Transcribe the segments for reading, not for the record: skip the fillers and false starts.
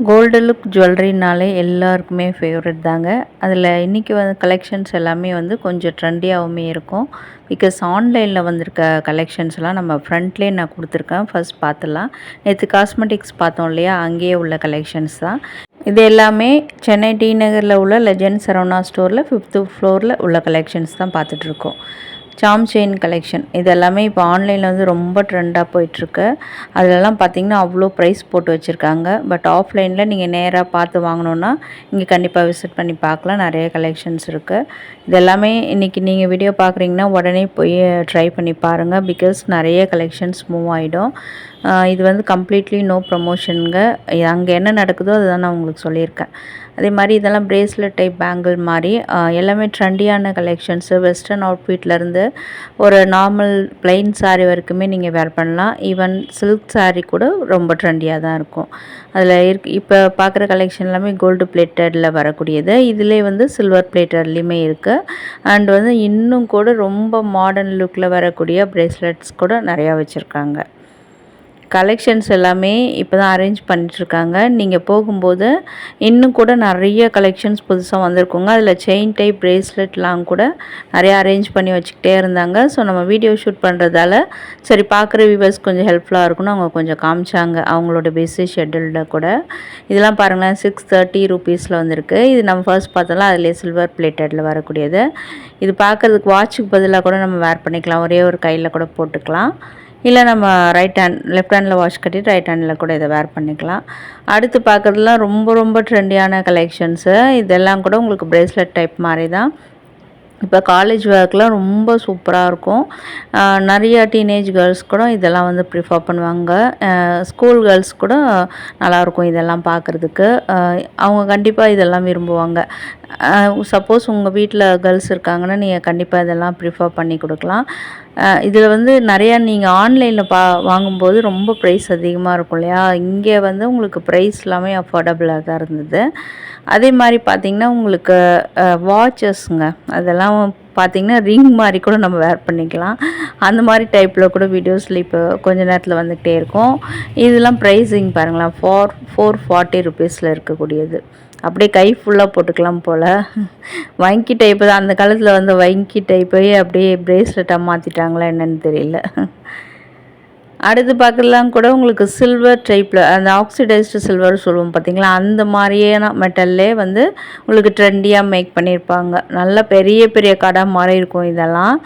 Gold look ஜுவல்லரினாலே எல்லாருக்குமே favourite தாங்க. அதில் இன்றைக்கி வந்து கலெக்ஷன்ஸ் எல்லாமே வந்து கொஞ்சம் ட்ரெண்டியாகவுமே இருக்கும். பிகாஸ் ஆன்லைனில் வந்திருக்க கலெக்ஷன்ஸ்லாம் நம்ம ஃப்ரண்ட்லேயே நான் கொடுத்துருக்கேன். ஃபர்ஸ்ட் பார்த்துடலாம். நேற்று காஸ்மெட்டிக்ஸ் பார்த்தோம் இல்லையா, அங்கேயே உள்ள கலெக்ஷன்ஸ் தான் இது எல்லாமே. சென்னை டி நகரில் உள்ள லெஜண்ட் சரவணா ஸ்டோரில் 5th ஃப்ளோரில் உள்ள கலெக்ஷன்ஸ் தான் பார்த்துட்ருக்கோம். சாம் செயின் கலெக்ஷன் இது எல்லாமே இப்போ ஆன்லைனில் வந்து ரொம்ப ட்ரெண்டாக போயிட்டுருக்கு. அதிலலாம் பார்த்திங்கன்னா அவ்வளோ ப்ரைஸ் போட்டு வச்சுருக்காங்க. பட் ஆஃப்லைனில் நீங்கள் நேராக பார்த்து வாங்கணுன்னா இங்கே கண்டிப்பாக விசிட் பண்ணி பார்க்கலாம். நிறைய கலெக்ஷன்ஸ் இருக்குது. இது எல்லாமே இன்றைக்கி நீங்கள் வீடியோ பார்க்குறீங்கன்னா உடனே போய் ட்ரை பண்ணி பாருங்கள். பிகாஸ் நிறைய கலெக்ஷன்ஸ் மூவ் ஆகிடும். இது வந்து கம்ப்ளீட்லி நோ ப்ரமோஷனுங்க. அங்கே என்ன நடக்குதோ அதுதான் நான் உங்களுக்கு சொல்லியிருக்கேன். அதே மாதிரி இதெல்லாம் பிரேஸ்லெட் டைப் பேங்கிள் மாதிரி எல்லாமே ட்ரெண்டியான கலெக்ஷன்ஸு. வெஸ்டர்ன் அவுட்ஃபிட்லேருந்து ஒரு நார்மல் ப்ளைன் சாரீ வரைக்குமே நீங்கள் வேர் பண்ணலாம். ஈவன் சில்க் சாரீ கூட ரொம்ப ட்ரெண்டியாக தான் இருக்கும். அதில் இப்போ பார்க்குற கலெக்ஷன் எல்லாமே கோல்டு பிளேட்டடில் வரக்கூடியது. இதிலே வந்து சில்வர் பிளேட்டட்லேயுமே இருக்குது. அண்ட் வந்து இன்னும் கூட ரொம்ப மாடர்ன் லுக்கில் வரக்கூடிய பிரேஸ்லெட்ஸ் கூட நிறையா வச்சுருக்காங்க. கலெக்ஷன்ஸ் எல்லாமே இப்போ தான் அரேஞ்ச் பண்ணிட்டுருக்காங்க. நீங்கள் போகும்போது இன்னும் கூட நிறைய கலெக்ஷன்ஸ் புதுசாக வந்திருக்குங்க. அதில் செயின் டைப் பிரேஸ்லெட்லாம் கூட நிறையா அரேஞ்ச் பண்ணி வச்சுக்கிட்டே இருந்தாங்க. ஸோ நம்ம வீடியோ ஷூட் பண்ணுறதால சரி பார்க்குற வியூவர்ஸ் கொஞ்சம் ஹெல்ப்ஃபுல்லாக இருக்குன்னு அவங்க கொஞ்சம் காமிச்சாங்க அவங்களோட பிஸி ஷெட்யூலில் கூட. இதெல்லாம் பாருங்களேன், 630 ரூபீஸில் வந்திருக்கு. இது நம்ம ஃபர்ஸ்ட் பார்த்தோம்ல அதிலே சில்வர் பிளேட்டடில் வரக்கூடியது. இது பார்க்குறதுக்கு வாட்சுக்கு பதிலாக கூட நம்ம வேர் பண்ணிக்கலாம். ஒரே ஒரு கையில் கூட போட்டுக்கலாம். இல்லை நம்ம லெஃப்ட் ஹேண்டில் வாட்ச் கட்டிட்டு ரைட் ஹேண்டில் கூட இதை வேர் பண்ணிக்கலாம். அடுத்து பார்க்குறதுலாம் ரொம்ப ரொம்ப ட்ரெண்டியான கலெக்ஷன்ஸு. இதெல்லாம் கூட உங்களுக்கு பிரேஸ்லெட் டைப் மாதிரி தான். இப்போ காலேஜ் ஒர்க்லாம் ரொம்ப சூப்பராக இருக்கும். நிறைய டீனேஜ் கேர்ள்ஸ் கூட இதெல்லாம் வந்து ப்ரிஃபர் பண்ணுவாங்க. ஸ்கூல் கேர்ள்ஸ் கூட நல்லாயிருக்கும் இதெல்லாம் பார்க்குறதுக்கு. அவங்க கண்டிப்பாக இதெல்லாம் விரும்புவாங்க. சப்போஸ் உங்கள் வீட்டில் கேர்ள்ஸ் இருக்காங்கன்னா நீங்கள் கண்டிப்பாக இதெல்லாம் ப்ரிஃபர் பண்ணி கொடுக்கலாம். இதில் வந்து நிறையா நீங்கள் ஆன்லைனில் வாங்கும்போது ரொம்ப ப்ரைஸ் அதிகமாக இருக்கும் இல்லையா, இங்கே வந்து உங்களுக்கு ப்ரைஸ் எல்லாமே அஃபோர்டபுளாக தான் இருந்தது. அதே மாதிரி பார்த்திங்கன்னா உங்களுக்கு வாட்சஸ்ங்க அதெல்லாம் பார்த்திங்கன்னா ரிங் மாதிரி கூட நம்ம வேர் பண்ணிக்கலாம். அந்த மாதிரி டைப்பில் கூட வீடியோஸில் இப்போ கொஞ்சம் நேரத்தில் வந்துக்கிட்டே இருக்கும். இதெல்லாம் ப்ரைஸிங் பாருங்களேன், 440 ரூபீஸில் இருக்கக்கூடியது. அப்படியே கை ஃபுல்லாக போட்டுக்கலாம் போல். வங்கி டைப்பு தான். அந்த காலத்தில் வந்து வங்கி டைப்பையே அப்படியே பிரேஸ்லெட்டாக மாற்றிட்டாங்களா என்னன்னு தெரியல. அடுத்து பார்க்கலாம் கூட உங்களுக்கு சில்வர் டைப்பில் அந்த ஆக்சிடைஸ்டு சில்வர் சொல்லுவோம் பார்த்திங்களா, அந்த மாதிரியான மெட்டல்லே வந்து உங்களுக்கு ட்ரெண்டியாக மேக் பண்ணியிருப்பாங்க. நல்லா பெரிய பெரிய கடை மாதிரி இருக்கும். இதெல்லாம்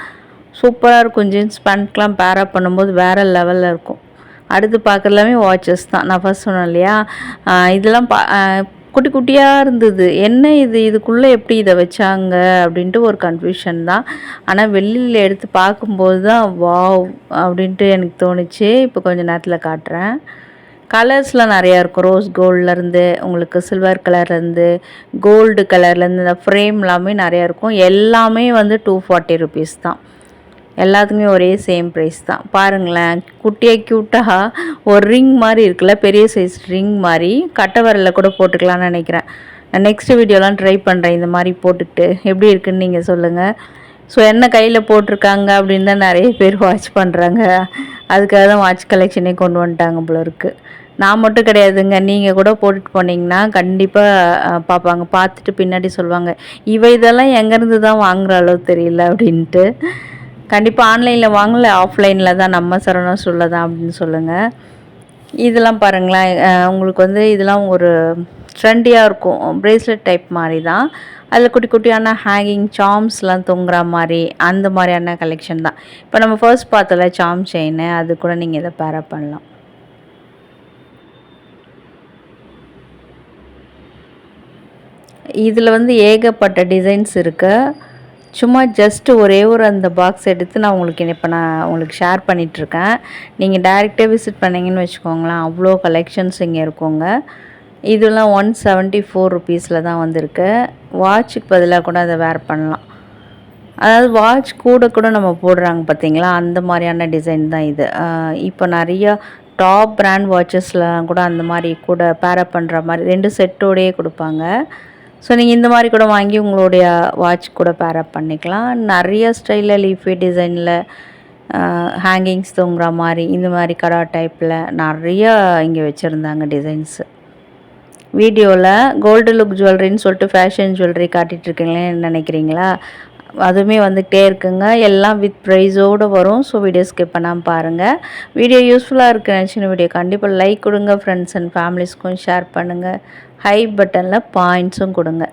சூப்பராக இருக்கும். ஜீன்ஸ் பேண்ட்க்கெலாம் பேரப் பண்ணும்போது வேறு லெவலில் இருக்கும். அடுத்து பார்க்குறதுலாமே வாட்சஸ் தான். நான் ஃபர்ஸ்ட் சொன்னேன் இல்லையா, இதெல்லாம் குட்டி குட்டியாக இருந்தது. என்ன இதுக்குள்ளே எப்படி இதை வச்சாங்க அப்படின்ட்டு ஒரு கன்ஃபியூஷன் தான். ஆனால் வெளியில் எடுத்து பார்க்கும்போது தான் வாவ் அப்படின்ட்டு எனக்கு தோணுச்சு. இப்போ கொஞ்சம் நேரத்தில் காட்டுறேன். கலர்ஸ்லாம் நிறையா இருக்கும். ரோஸ் கோல்ட்லேருந்து உங்களுக்கு சில்வர் கலர்லேருந்து கோல்டு கலர்லேருந்து இந்த ஃப்ரேம் எல்லாமே நிறையா இருக்கும். எல்லாமே வந்து 240 ரூபீஸ் தான். எல்லாத்துக்குமே ஒரே சேம் ப்ரைஸ் தான். பாருங்களேன், குட்டியாக க்யூட்டாக ஒரு ரிங் மாதிரி இருக்குல்ல, பெரிய சைஸ் ரிங் மாதிரி. கட்டை விரலில் கூட போட்டுக்கலான்னு நினைக்கிறேன். நான் நெக்ஸ்ட் வீடியோலாம் ட்ரை பண்ணுறேன் இந்த மாதிரி போட்டுக்கிட்டு எப்படி இருக்குன்னு நீங்கள் சொல்லுங்கள். ஸோ என்ன கையில் போட்டிருக்காங்க அப்படின்னு தான் நிறைய பேர் வாட்ச் பண்ணுறாங்க. அதுக்காக தான் வாட்ச் கலெக்ஷனே கொண்டு வந்துட்டாங்க போல இருக்குது. நான் மட்டும் கிடையாதுங்க, நீங்கள் கூட போட்டுட்டு போனீங்கன்னா கண்டிப்பாக பார்ப்பாங்க. பார்த்துட்டு பின்னாடி சொல்லுவாங்க, இதெல்லாம் எங்கேருந்து தான் வாங்குகிற அளவு தெரியல அப்படின்ட்டு. கண்டிப்பாக ஆன்லைனில் வாங்கல, ஆஃப்லைனில் தான் நம்ம சரவணா ஸ்டோரில் தான் அப்படின்னு சொல்லுங்கள். இதெல்லாம் பாருங்களேன், உங்களுக்கு வந்து இதெல்லாம் ஒரு ட்ரெண்டியாக இருக்கும். பிரேஸ்லெட் டைப் மாதிரி தான். அதில் குட்டி குட்டியான ஹேங்கிங் சாம்ஸ்லாம் தொங்குற மாதிரி அந்த மாதிரியான கலெக்ஷன் தான். இப்போ நம்ம ஃபர்ஸ்ட் பார்த்தல சாம் செயின், அது கூட நீங்கள் இதை பேரப் பண்ணலாம். இதில் வந்து ஏகப்பட்ட டிசைன்ஸ் இருக்குது. சும்மா ஜஸ்ட்டு ஒரே ஒரு அந்த பாக்ஸ் எடுத்து நான் உங்களுக்கு ஷேர் பண்ணிகிட்ருக்கேன். நீங்கள் டைரெக்டாக விசிட் பண்ணிங்கன்னு வச்சுக்கோங்களேன், அவ்வளோ கலெக்ஷன்ஸ் இங்கே இருக்குங்க. இதெல்லாம் 174 ரூபீஸில் தான் வந்திருக்கு. வாட்சுக்கு பதிலாக கூட அதை வேர் பண்ணலாம். அதாவது வாட்ச் கூட நம்ம போடுறாங்க பார்த்தீங்களா, அந்த மாதிரியான டிசைன் தான் இது. இப்போ நிறையா டாப் பிராண்ட் வாட்சஸ்லாம் கூட அந்த மாதிரி கூட பேரப் பண்ணுற மாதிரி 2 செட்டோடையே கொடுப்பாங்க. ஸோ நீங்கள் இந்த மாதிரி கூட வாங்கி உங்களுடைய வாட்ச் கூட பேரப் பண்ணிக்கலாம். நிறைய ஸ்டைலில் லீஃபி டிசைனில் ஹேங்கிங்ஸ் தொங்குற மாதிரி இந்த மாதிரி கடா டைப்பில் நிறையா இங்கே வச்சுருந்தாங்க டிசைன்ஸு. வீடியோவில் கோல்டு லுக் ஜுவல்லரின்னு சொல்லிட்டு ஃபேஷன் ஜுவல்லரி காட்டிகிட்ருக்கீங்களேன்னு நினைக்கிறீங்களா? அதுவுமே வந்துகிட்டே இருக்குங்க. எல்லாம் வித் ப்ரைஸோடு வரும். ஸோ வீடியோ ஸ்கிப் பண்ணாமல் பாருங்கள். வீடியோ யூஸ்ஃபுல்லாக இருக்குன்னு சின்ன வீடியோ கண்டிப்பாக லைக் கொடுங்க. ஃப்ரெண்ட்ஸ் அண்ட் ஃபேமிலிஸ்க்கும் ஷேர் பண்ணுங்கள். ஹை பட்டனில் பாயிண்ட்ஸும் கொடுங்க.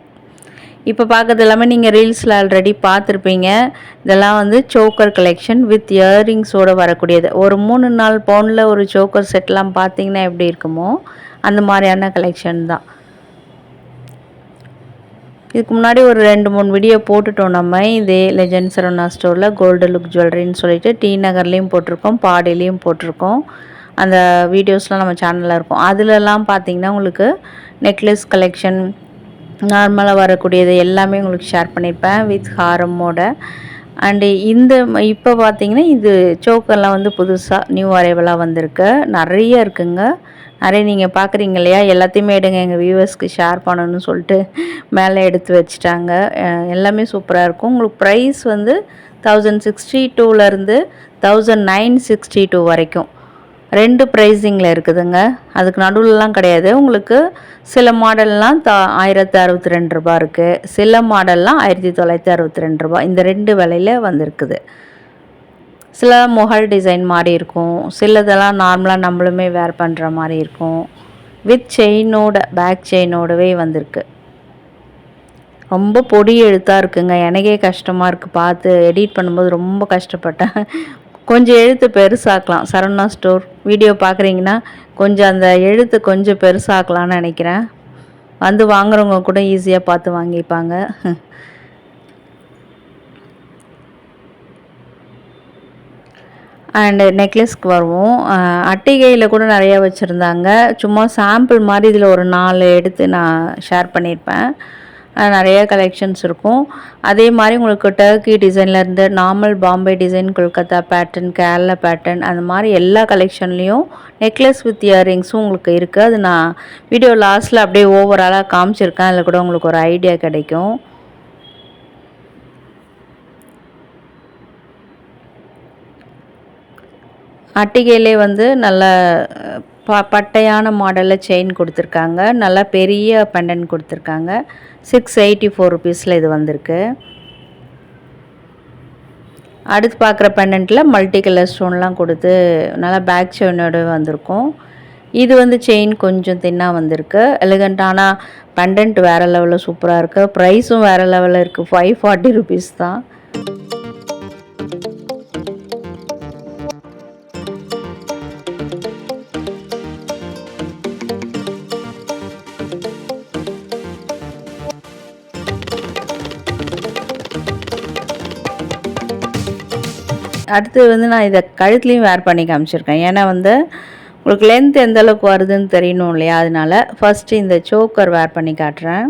இப்போ பார்க்கறது எல்லாமே நீங்கள் ரீல்ஸில் ஆல்ரெடி பார்த்துருப்பீங்க. இதெல்லாம் வந்து சோக்கர் கலெக்ஷன் வித் இயரிங்ஸோடு வரக்கூடியது. ஒரு 3-4 பவுனில் ஒரு சோக்கர் செட்லாம் பார்த்தீங்கன்னா எப்படி இருக்குமோ அந்த மாதிரியான கலெக்ஷன் தான். இதுக்கு முன்னாடி ஒரு 2-3 வீடியோ போட்டுட்டோம் நம்ம. இதே லெஜண்ட் சரவணா ஸ்டோரில் கோல்டு லுக் ஜுவல்லரின்னு சொல்லிட்டு டி நகர்லேயும் போட்டிருக்கோம், பாடிலையும் போட்டிருக்கோம். அந்த வீடியோஸ்லாம் நம்ம சேனலில் இருக்கும். அதிலலாம் பார்த்திங்கன்னா உங்களுக்கு நெக்லஸ் கலெக்ஷன் நார்மலாக வரக்கூடியது எல்லாமே உங்களுக்கு ஷேர் பண்ணியிருப்பேன் வித் ஹாரமோட. அண்டு இப்போ பார்த்திங்கன்னா இது சோக்கர்லாம் வந்து புதுசாக நியூ அரைவலாக வந்திருக்கு. நிறைய இருக்குங்க. நிறைய நீங்கள் பார்க்குறீங்க இல்லையா, எல்லாத்தையுமே எடுங்க எங்கள் வியூவர்ஸ்க்கு ஷேர் பண்ணணும்னு சொல்லிட்டு மேலே எடுத்து வச்சுட்டாங்க. எல்லாமே சூப்பராக இருக்கும். உங்களுக்கு ப்ரைஸ் வந்து 1062லேருந்து 1962 வரைக்கும் 2 ப்ரைஸிங்கில் இருக்குதுங்க. அதுக்கு நடுவில்லாம் கிடையாது. உங்களுக்கு சில மாடல்லாம் 1062 ரூபா இருக்குது, சில மாடல்லாம் 1962 ரூபா. இந்த 2 விலையில் வந்திருக்குது. சில மொஹல் டிசைன் மாதிரி இருக்கும், சிலதெல்லாம் நார்மலாக நம்மளுமே வேர் பண்ணுற மாதிரி இருக்கும். வித் செயினோட பேக் செயினோடவே வந்திருக்கு. ரொம்ப பொடி எழுத்தாக இருக்குங்க. எனக்கே கஷ்டமாக இருக்குது பார்த்து எடிட் பண்ணும்போது, ரொம்ப கஷ்டப்பட்டேன். கொஞ்சம் எழுத்து பெருசாக்கலாம். சரவணா ஸ்டோர் வீடியோ பார்க்குறீங்கன்னா கொஞ்சம் அந்த எழுத்து கொஞ்சம் பெருசாக்கலான்னு நினைக்கிறேன். வந்து வாங்குறவங்க கூட ஈஸியாக பார்த்து வாங்கிப்பாங்க. அண்டு நெக்லஸ்க்கு வருவோம். அட்டிகையில் கூட நிறையா வச்சுருந்தாங்க. சும்மா சாம்பிள் மாதிரி இதில் ஒரு 4 எடுத்து நான் ஷேர் பண்ணியிருப்பேன். நிறைய கலெக்ஷன்ஸ் இருக்கும். அதே மாதிரி உங்களுக்கு டர்க்கி டிசைன்லேருந்து normal Bombay design, Kolkata pattern, Kerala pattern, அந்த மாதிரி எல்லா கலெக்ஷன்லேயும் நெக்லஸ் வித் இயரிங்ஸும் உங்களுக்கு இருக்குது. அது நான் வீடியோ லாஸ்ட்டில் அப்படியே ஓவராலாக காமிச்சிருக்கேன். அதில் கூட உங்களுக்கு ஒரு ஐடியா கிடைக்கும். அட்டிகையிலே வந்து நல்ல பட்டையான மாடலில் செயின் கொடுத்துருக்காங்க. நல்லா பெரிய பெண்டன் கொடுத்துருக்காங்க. 684 ருபீஸில் இது வந்திருக்கு. அடுத்து பார்க்குற பெண்டன்ட்டில் மல்டி கலர் ஸ்டோன்லாம் கொடுத்து நல்லா பேக் செயினோடு வந்திருக்கும். இது வந்து செயின் கொஞ்சம் தின்னாக வந்திருக்கு. எலிகண்ட்டான பெண்டன்ட் வேறு லெவலில் சூப்பராக இருக்குது. ப்ரைஸும் வேறு லெவலில் இருக்குது. 540 ருபீஸ் தான். அடுத்து வந்து நான் இதை கழுத்துலேயும் வேர் பண்ணி காமிச்சிருக்கேன். ஏன்னா வந்து உங்களுக்கு லென்த் எந்த அளவுக்கு வருதுன்னு தெரியணும் இல்லையா, அதனால ஃபஸ்ட்டு இந்த சோக்கர் வேர் பண்ணி காட்டுறேன்.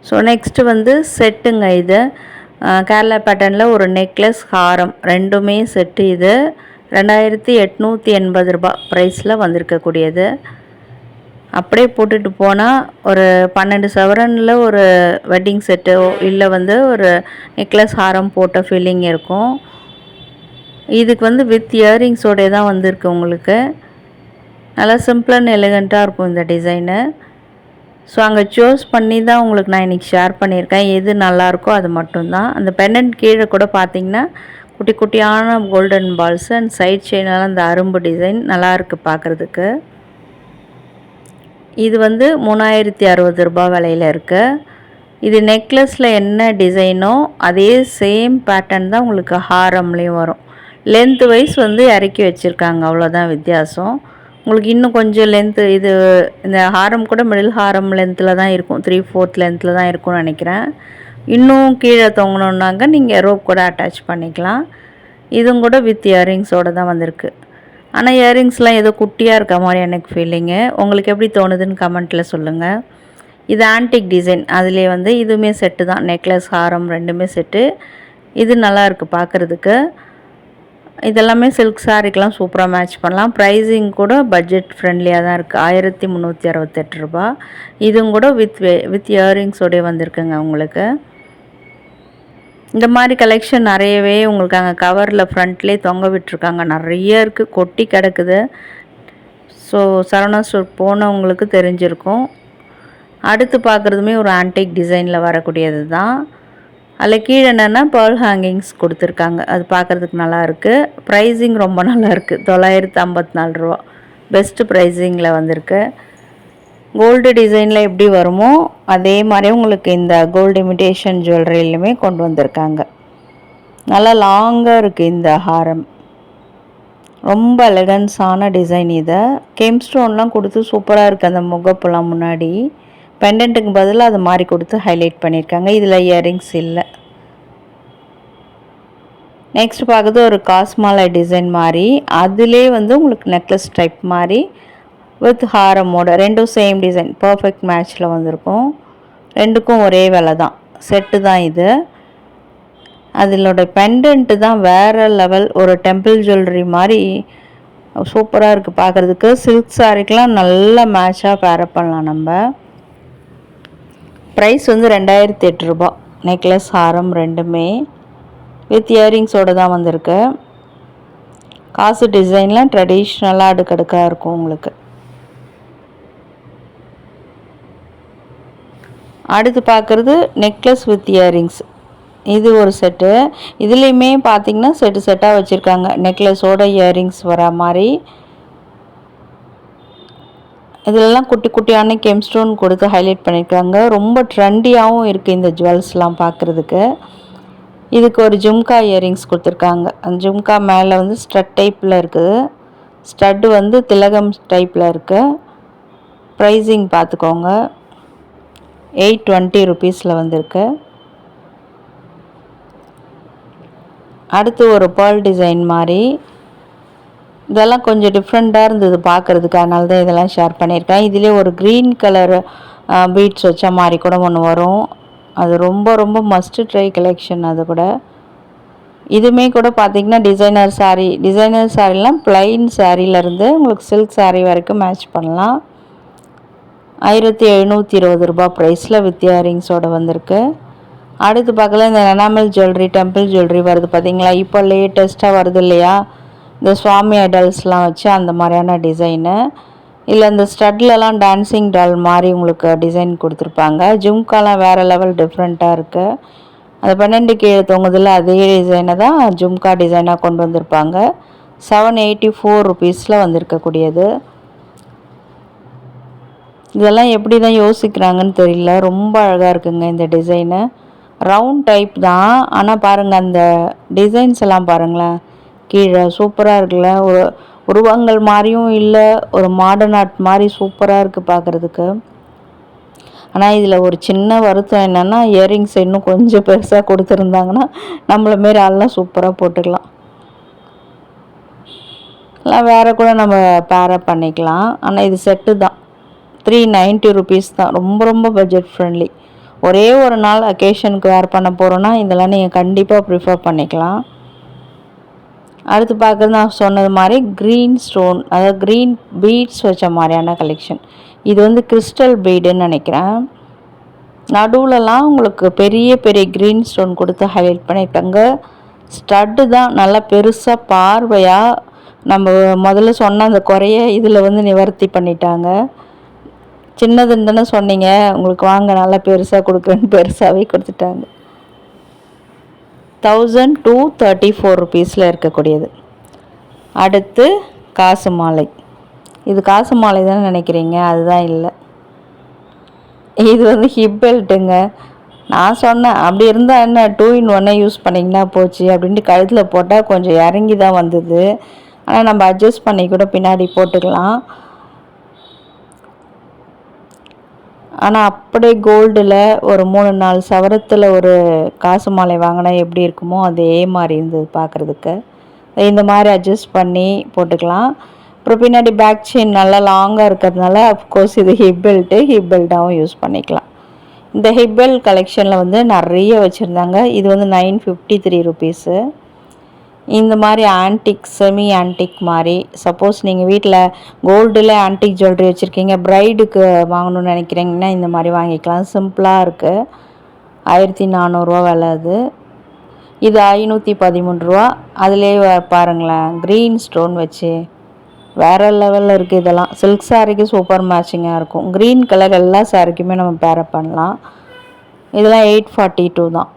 ஸோ நெக்ஸ்ட்டு வந்து செட்டுங்க. இது கேரளா பேட்டர்னில் ஒரு நெக்லஸ் ஹாரம் ரெண்டுமே செட்டு. இது 2880 ரூபா ப்ரைஸில் வந்திருக்கக்கூடியது. அப்படியே போட்டுட்டு போனால் ஒரு 12 சவரனில் ஒரு வெட்டிங் செட்டோ இல்லை வந்து ஒரு நெக்லஸ் ஹாரம் போட்ட ஃபீலிங் இருக்கும். இதுக்கு வந்து வித் இயரிங்ஸோடே தான் வந்திருக்கு. உங்களுக்கு நல்லா சிம்பிள் அண்ட் எலிகண்ட்டாக இருக்கும் இந்த டிசைனு. ஸோ அங்கே சூஸ் பண்ணி தான் உங்களுக்கு நான் இன்றைக்கி ஷேர் பண்ணியிருக்கேன். எது நல்லாயிருக்கோ அது மட்டும்தான். அந்த பெண்டன்ட் கீழே கூட பார்த்திங்கன்னா குட்டி குட்டியான கோல்டன் பால்ஸு அண்ட் சைட் செயினெல்லாம் அந்த அரும்பு டிசைன் நல்லாயிருக்கு பார்க்குறதுக்கு. இது வந்து 3060 ரூபா விலையில் இருக்குது. இது நெக்லஸில் என்ன டிசைனோ அதே சேம் பேட்டர்ன் தான் உங்களுக்கு ஹாரம்லேயும் வரும். லென்த் வைஸ் வந்து இறக்கி வச்சுருக்காங்க, அவ்வளோதான் வித்தியாசம். உங்களுக்கு இன்னும் கொஞ்சம் லென்த்து இது இந்த ஹாரம் கூட மிடில் ஹாரம் லென்த்தில் தான் இருக்கும், 3/4 லென்த்தில் தான் இருக்கும்னு நினைக்கிறேன். இன்னும் கீழே தொங்கணுன்னாங்க நீங்கள் ரோப் கூட அட்டாச் பண்ணிக்கலாம். இதுவும் கூட வித் இயரிங்ஸோடு தான் வந்திருக்கு. ஆனால் இயரிங்ஸ்லாம் ஏதோ குட்டியாக இருக்க மாதிரி எனக்கு ஃபீலிங்கு. உங்களுக்கு எப்படி தோணுதுன்னு கமெண்ட்டில் சொல்லுங்கள். இது ஆன்டிக் டிசைன், அதிலே வந்து இதுவுமே செட்டு தான். நெக்லஸ் ஹாரம் ரெண்டுமே செட்டு. இது நல்லாயிருக்கு பார்க்குறதுக்கு. இதெல்லாமே சில்க் சாரீக்கெலாம் சூப்பராக மேட்ச் பண்ணலாம். ப்ரைஸிங் கூட பட்ஜெட் ஃப்ரெண்ட்லியாக தான் இருக்குது. 1368 ரூபா. இதுவும் கூட வித் இயரிங்ஸோடய வந்திருக்குங்க உங்களுக்கு. இந்த மாதிரி கலெக்ஷன் நிறையவே உங்களுக்கு அங்கே கவரில் ஃப்ரண்ட்லேயே தொங்க விட்டுருக்காங்க. நிறைய இருக்குது, கொட்டி கிடக்குது. ஸோ சரவணா ஸ்டோர் போனவங்களுக்கு தெரிஞ்சிருக்கும். அடுத்து பார்க்குறதுமே ஒரு ஆன்டிக் டிசைனில் வரக்கூடியது தான். அதில் கீழே என்னென்னா பேர்ல் ஹேங்கிங்ஸ் கொடுத்துருக்காங்க. அது பார்க்குறதுக்கு நல்லாயிருக்கு. ப்ரைஸிங் ரொம்ப நல்லாயிருக்கு. 954 ரூபா. பெஸ்ட்டு ப்ரைஸிங்கில் வந்திருக்கு. கோல்டு டிசைனில் எப்படி வருமோ அதே மாதிரி உங்களுக்கு இந்த கோல்டு இமிடேஷன் ஜுவல்லரியிலுமே கொண்டு வந்திருக்காங்க. நல்லா லாங்காக இருக்குது இந்த ஹாரம். ரொம்ப எலகன்ஸான டிசைன். இதை கெம் ஸ்டோன்லாம் கொடுத்து சூப்பராக இருக்குது. அந்த முகப்புலாம் முன்னாடி பெண்டன்ட்டுக்கு பதிலாக அது மாதிரி கொடுத்து ஹைலைட் பண்ணியிருக்காங்க. இதில் இயரிங்ஸ் இல்லை. நெக்ஸ்ட் பார்க்குறது ஒரு காஸ்மாலை டிசைன் மாதிரி. அதிலே வந்து உங்களுக்கு நெக்லஸ் டைப் மாதிரி வித் ஹாரமோட ரெண்டும் சேம் டிசைன் பர்ஃபெக்ட் மேட்ச்சில் வந்திருக்கும். ரெண்டுக்கும் ஒரே விலை தான், செட்டு தான் இது. அதிலோட பெண்டன்ட்டு தான் வேறு லெவல். ஒரு டெம்பிள் ஜுவல்லரி மாதிரி சூப்பராக இருக்குது பார்க்குறதுக்கு. சில்க் சாரிக்கெலாம் நல்ல மேட்சாக பேரப் பண்ணலாம் நம்ம. ப்ரைஸ் வந்து 2008 ரூபா. நெக்லஸ் ஹாரம் ரெண்டுமே வித் இயரிங்ஸோடு தான் வந்திருக்கு. காசு டிசைன்லாம் ட்ரெடிஷ்னலாக அடுக்கடுக்காக இருக்கும் உங்களுக்கு. அடுத்து பார்க்குறது நெக்லஸ் வித் இயரிங்ஸ். இது ஒரு செட்டு. இதுலேயுமே பார்த்திங்கன்னா செட்டாக வச்சுருக்காங்க. நெக்லஸோட இயரிங்ஸ் வர மாதிரி. இதிலெல்லாம் குட்டி குட்டியான கெம் ஸ்டோன் கொடுத்து ஹைலைட் பண்ணியிருக்காங்க. ரொம்ப ட்ரெண்டியாகவும் இருக்குது இந்த ஜுவல்ஸ்லாம் பார்க்குறதுக்கு. இதுக்கு ஒரு ஜும்கா இயரிங்ஸ் கொடுத்துருக்காங்க. அந்த ஜும்கா மேலே வந்து ஸ்டட் டைப்பில் இருக்குது. ஸ்டட்டு வந்து திலகம் டைப்பில் இருக்குது. ப்ரைஸிங் பார்த்துக்கோங்க. 820 ருபீஸில் வந்திருக்கு. அடுத்து ஒரு பேர்ல் டிசைன் மாதிரி. இதெல்லாம் கொஞ்சம் டிஃப்ரெண்ட்டாக இருந்தது பார்க்குறதுக்கு, அதனால தான் இதெல்லாம் ஷேர் பண்ணியிருக்கேன். இதிலே ஒரு க்ரீன் கலர் பீட்ஸ் வச்ச மாதிரி கூட ஒன்று வரும். அது ரொம்ப ரொம்ப மஸ்ட்டு ட்ரை கலெக்ஷன். அது கூட இதுவுமே கூட பார்த்திங்கன்னா டிசைனர் சாரீலாம் ப்ளைன் சாரீலேருந்து உங்களுக்கு சில்க் சாரீ வரைக்கும் மேட்ச் பண்ணலாம். 1720 ரூபா ப்ரைஸில் வித் இயரிங்ஸோடு வந்திருக்கு. அடுத்து பார்க்கல இந்த எனாமல் ஜுவல்லரி, டெம்பிள் ஜுவல்லரி வருது பார்த்திங்களா. இப்போ லேட்டஸ்ட்டாக வருது இல்லையா, இந்த சுவாமி ஐடல்ஸ்லாம் வச்சு அந்த மாதிரியான டிசைனு. இல்லை இந்த ஸ்டட்லலாம் டான்ஸிங் டால் மாதிரி உங்களுக்கு டிசைன் கொடுத்துருப்பாங்க. ஜும்காலாம் வேறு லெவல் டிஃப்ரெண்ட்டாக இருக்குது. அந்த 12 கீழே தொங்குதில் அதே டிசைனை தான் ஜும்கா டிசைனாக கொண்டு வந்திருப்பாங்க. 784 ருபீஸில் வந்திருக்கக்கூடியது. இதெல்லாம் எப்படி தான் யோசிக்கிறாங்கன்னு தெரியல. ரொம்ப அழகாக இருக்குங்க இந்த டிசைனு. ரவுண்ட் டைப் தான், ஆனால் பாருங்கள் அந்த டிசைன்ஸ் எல்லாம் பாருங்களேன். கீழே சூப்பராக இருக்குல்ல. ஒரு உருவங்கள் மாதிரியும் இல்லை, ஒரு மாடர்ன் ஆர்ட் மாதிரி சூப்பராக இருக்குது பார்க்குறதுக்கு. ஆனால் இதில் ஒரு சின்ன வருத்தம் என்னென்னா, இயரிங்ஸ் இன்னும் கொஞ்சம் பெருசாக கொடுத்துருந்தாங்கன்னா நம்மளை மாரி ஆள்லாம் சூப்பராக போட்டுக்கலாம். இல்லை வேறு கூட நம்ம பேரப் பண்ணிக்கலாம். ஆனால் இது செட்டு தான். 390 ருபீஸ் தான். ரொம்ப ரொம்ப பட்ஜெட் ஃப்ரெண்ட்லி. ஒரே ஒரு நாள் அக்கேஷனுக்கு வேர் பண்ண போகிறோன்னா இதெல்லாம் நீங்கள் கண்டிப்பாக ப்ரிஃபர் பண்ணிக்கலாம். அடுத்து பார்க்குறது நான் சொன்னது மாதிரி க்ரீன் ஸ்டோன், அதாவது க்ரீன் பீட்ஸ் வச்ச மாதிரியான கலெக்ஷன். இது வந்து கிறிஸ்டல் பீடுன்னு நினைக்கிறேன். நடுவுலலாம் உங்களுக்கு பெரிய பெரிய க்ரீன் ஸ்டோன் கொடுத்து ஹைலைட் பண்ணியிருக்காங்க. ஸ்டட்டு தான் நல்லா பெருசாக பார்வையாக. நம்ம முதல்ல சொன்ன அந்த குறைய இதில் வந்து நிவர்த்தி பண்ணிட்டாங்க. சின்னதுன்னு தானே சொன்னீங்க, உங்களுக்கு வாங்க நல்லா பெருசாக கொடுக்குறேன்னு பெருசாகவே கொடுத்துட்டாங்க. 1234 ருபீஸில் இருக்கக்கூடியது. அடுத்து காசு மாலை. இது காசு மாலை தானே நினைக்கிறீங்க, அதுதான் இல்லை. இது வந்து ஹிப் பெல்ட்டுங்க. நான் சொன்னேன் அப்படி இருந்தால் என்ன 2 in 1 யூஸ் பண்ணிங்கன்னா போச்சு அப்படின்ட்டு கழுத்தில் போட்டால் கொஞ்சம் இறங்கி தான் வந்தது. ஆனால் நம்ம அட்ஜஸ்ட் பண்ணி கூட பின்னாடி போட்டுக்கலாம். ஆனால் அப்படியே கோல்டில் ஒரு 3-4 சவரத்தில் ஒரு காசு மாலை வாங்கினா எப்படி இருக்குமோ அதே மாதிரி இருந்தது பார்க்குறதுக்கு. இந்த மாதிரி அட்ஜஸ்ட் பண்ணி போட்டுக்கலாம். அப்புறம் பின்னாடி பேக் செயின் நல்லா லாங்காக இருக்கிறதுனால அஃப்கோர்ஸ் இது ஹிப் பெல்ட்டாகவும் யூஸ் பண்ணிக்கலாம். இந்த ஹிப்பல் கலெக்ஷனில் வந்து நிறைய வச்சுருந்தாங்க. இது வந்து 953 ருபீஸு. இந்த மாதிரி ஆன்டிக், செமி ஆன்டிக் மாதிரி, சப்போஸ் நீங்கள் வீட்டில் கோல்டில் ஆன்டிக் ஜுவல்லரி வச்சுருக்கீங்க, ப்ரைடுக்கு வாங்கணும்னு நினைக்கிறீங்கன்னா இந்த மாதிரி வாங்கிக்கலாம். சிம்பிளாக இருக்குது. 1400 விலை அது. இது 513 அதுலேயே பாருங்களேன், க்ரீன் ஸ்டோன் வச்சு வேறு லெவலில் இருக்குது. இதெல்லாம் சில்க் சாரிக்கு சூப்பர் மேட்சிங்காக இருக்கும். க்ரீன் கலர் எல்லா சாரிக்குமே நம்ம பேரப் பண்ணலாம். இதெல்லாம் 842 தான்.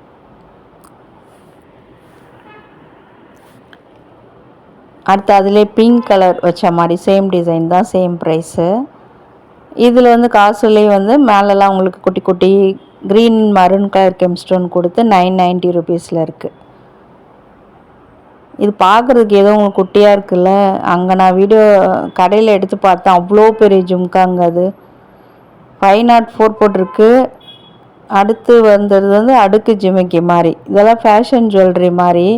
அடுத்து அதிலே பிங்க் கலர் வச்ச மாதிரி சேம் டிசைன் தான், சேம் ப்ரைஸு. இதில் வந்து காசுலேயே வந்து மேலெல்லாம் உங்களுக்கு குட்டி குட்டி க்ரீன் மரூன் கலர் கெம்ஸ்டோன் கொடுத்து 990 ருபீஸில் இருக்குது. இது பார்க்குறதுக்கு ஏதோ உங்களுக்கு குட்டியாக இருக்குல்ல, அங்கே நான் வீடியோ கடையில் எடுத்து பார்த்தேன், அவ்வளோ பெரிய ஜும்காங்க. அது 504 போட்டிருக்கு. அடுத்து வந்தது வந்து அடுக்கு ஜிமிக்கி மாதிரி. இதெல்லாம் ஃபேஷன் ஜுவல்லரி மாதிரி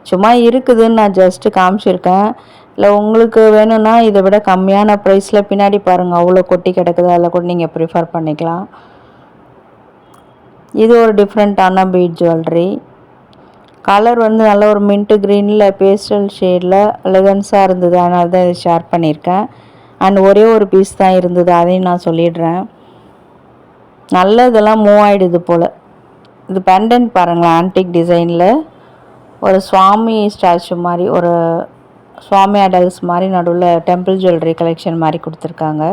சும்மா இருக்குதுன்னு நான் ஜஸ்ட்டு காமிச்சிருக்கேன். இல்லை உங்களுக்கு வேணும்னா இதை விட கம்மியான ப்ரைஸில் பின்னாடி பாருங்கள் அவ்வளோ கொட்டி கிடக்குது, அதில் கூட நீங்கள் ப்ரிஃபர் பண்ணிக்கலாம். இது ஒரு டிஃப்ரெண்ட்டான பீட் ஜுவல்லரி. கலர் வந்து நல்ல ஒரு மின்ட்டு க்ரீனில் பேஸ்டல் ஷேடில் எலகன்ஸாக இருந்தது, அதனால தான் இதை ஷேர் பண்ணியிருக்கேன். அண்ட் ஒரே ஒரு பீஸ் தான் இருந்தது, அதையும் நான் சொல்லிடுறேன். நல்ல இதெல்லாம் மூவ் ஆகிடுது போல். இது பெண்டன்ட் பாருங்களேன், ஆன்டிக் டிசைனில் ஒரு சுவாமி ஸ்டாச்சு மாதிரி, ஒரு சுவாமி அடல்ஸ் மாதிரி நடுவில் டெம்பிள் ஜுவல்லரி கலெக்ஷன் மாதிரி கொடுத்துருக்காங்க.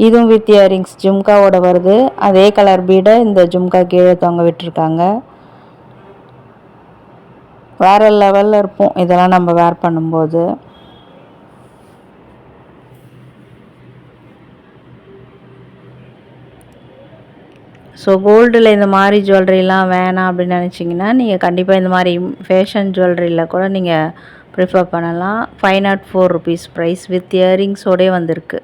இதுவும் வித் இயரிங்ஸ் ஜும்காவோட வருது. அதே கலர் பீடை இந்த ஜும்கா கீழே தொங்க விட்டுருக்காங்க. வேறு லெவலில் இருப்போம் இதெல்லாம் நம்ம வேர் பண்ணும்போது. ஸோ கோல்டில் இந்த மாதிரி ஜுவல்லரிலாம் வேணாம் அப்படின்னு நினச்சிங்கன்னா நீங்கள் கண்டிப்பாக இந்த மாதிரி ஃபேஷன் ஜுவல்லரியில் கூட நீங்கள் ப்ரிஃபர் பண்ணலாம். 504 ருபீஸ் ப்ரைஸ் வித் இயரிங்ஸோடே வந்திருக்கு.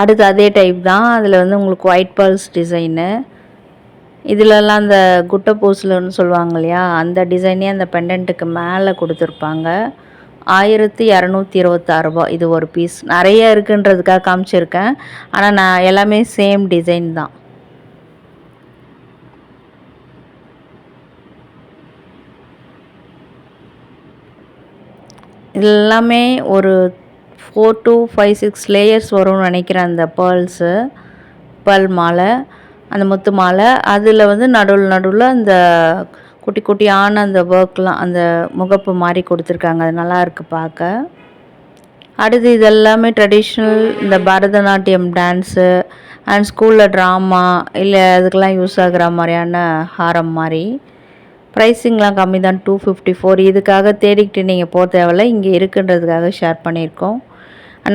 அடுத்து அதே டைப் தான், அதில் வந்து உங்களுக்கு ஒயிட் பர்ல்ஸ் டிசைனு. இதிலெல்லாம் அந்த குட்டை பூசலன்னு சொல்லுவாங்க இல்லையா, அந்த டிசைனே அந்த பெண்டன்ட்டுக்கு மேலே கொடுத்துருப்பாங்க. 1226 ரூபா இது ஒரு பீஸ். நிறைய இருக்குன்றதுக்காக காமிச்சிருக்கேன், ஆனால் நான் எல்லாமே சேம் டிசைன் தான். இது எல்லாமே ஒரு 4 to 5 6 லேயர்ஸ் வரும்னு நினைக்கிறேன். அந்த பேர்ல்ஸு பேர்ல் மாலை, அந்த முத்து மாலை, அதில் வந்து நடுவில் அந்த குட்டி குட்டியான அந்த ஒர்க்லாம், அந்த முகப்பு மாதிரி கொடுத்துருக்காங்க. அது நல்லா இருக்குது பார்க்க. அடுத்து இது எல்லாமே ட்ரெடிஷ்னல், இந்த பரதநாட்டியம் டான்ஸு அண்ட் ஸ்கூலில் ட்ராமா இல்லை அதுக்கெல்லாம் யூஸ் ஆகிற மாதிரியான ஹாரம் மாதிரி. ப்ரைஸிங்லாம் கம்மி தான், 254. இதுக்காக தேடிக்கிட்டு நீங்கள் போக தேவையில்ல, இங்கே இருக்குன்றதுக்காக ஷேர் பண்ணியிருக்கோம்.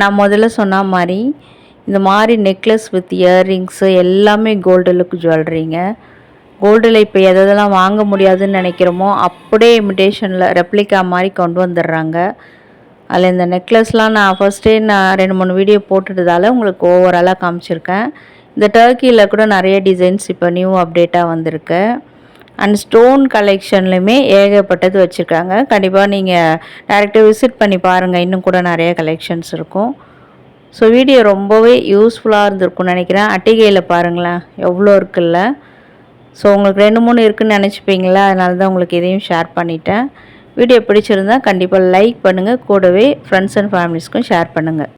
நான் முதல்ல சொன்ன மாதிரி இந்த மாதிரி நெக்லஸ் வித் இயர்ரிங்ஸு எல்லாமே கோல்டு லுக் ஜுவல்லரிங்க. கோல்டில் இப்போ எதெல்லாம் வாங்க முடியாதுன்னு நினைக்கிறோமோ அப்படியே இமிடேஷனில் ரெப்ளிகா மாதிரி கொண்டு வந்துடுறாங்க. அதில் இந்த நெக்லஸ்லாம் நான் ஃபஸ்ட்டே 2-3 வீடியோ போட்டுட்டதால் உங்களுக்கு ஓவராலாக காமிச்சிருக்கேன். இந்த டர்க்கியில் கூட நிறைய டிசைன்ஸ் இப்போ நியூ அப்டேட்டாக வந்திருக்கு. அண்ட் ஸ்டோன் கலெக்ஷன்லையுமே ஏகப்பட்டது வச்சுருக்காங்க. கண்டிப்பாக நீங்கள் டைரெக்டாக விசிட் பண்ணி பாருங்கள், இன்னும் கூட நிறைய கலெக்ஷன்ஸ் இருக்கும். ஸோ வீடியோ ரொம்பவே யூஸ்ஃபுல்லாக இருந்திருக்கும்னு நினைக்கிறேன். அட்டிகையில் பாருங்களேன் எவ்வளோ இருக்குல்ல. ஸோ உங்களுக்கு 2-3 இருக்குதுன்னு நினச்சிப்பீங்களா, அதனால தான் உங்களுக்கு இதையும் ஷேர் பண்ணிட்டேன். வீடியோ பிடிச்சிருந்தால் கண்டிப்பாக லைக் பண்ணுங்கள், கூடவே ஃப்ரெண்ட்ஸ் அண்ட் ஃபேமிலிஸ்க்கும் ஷேர் பண்ணுங்கள்.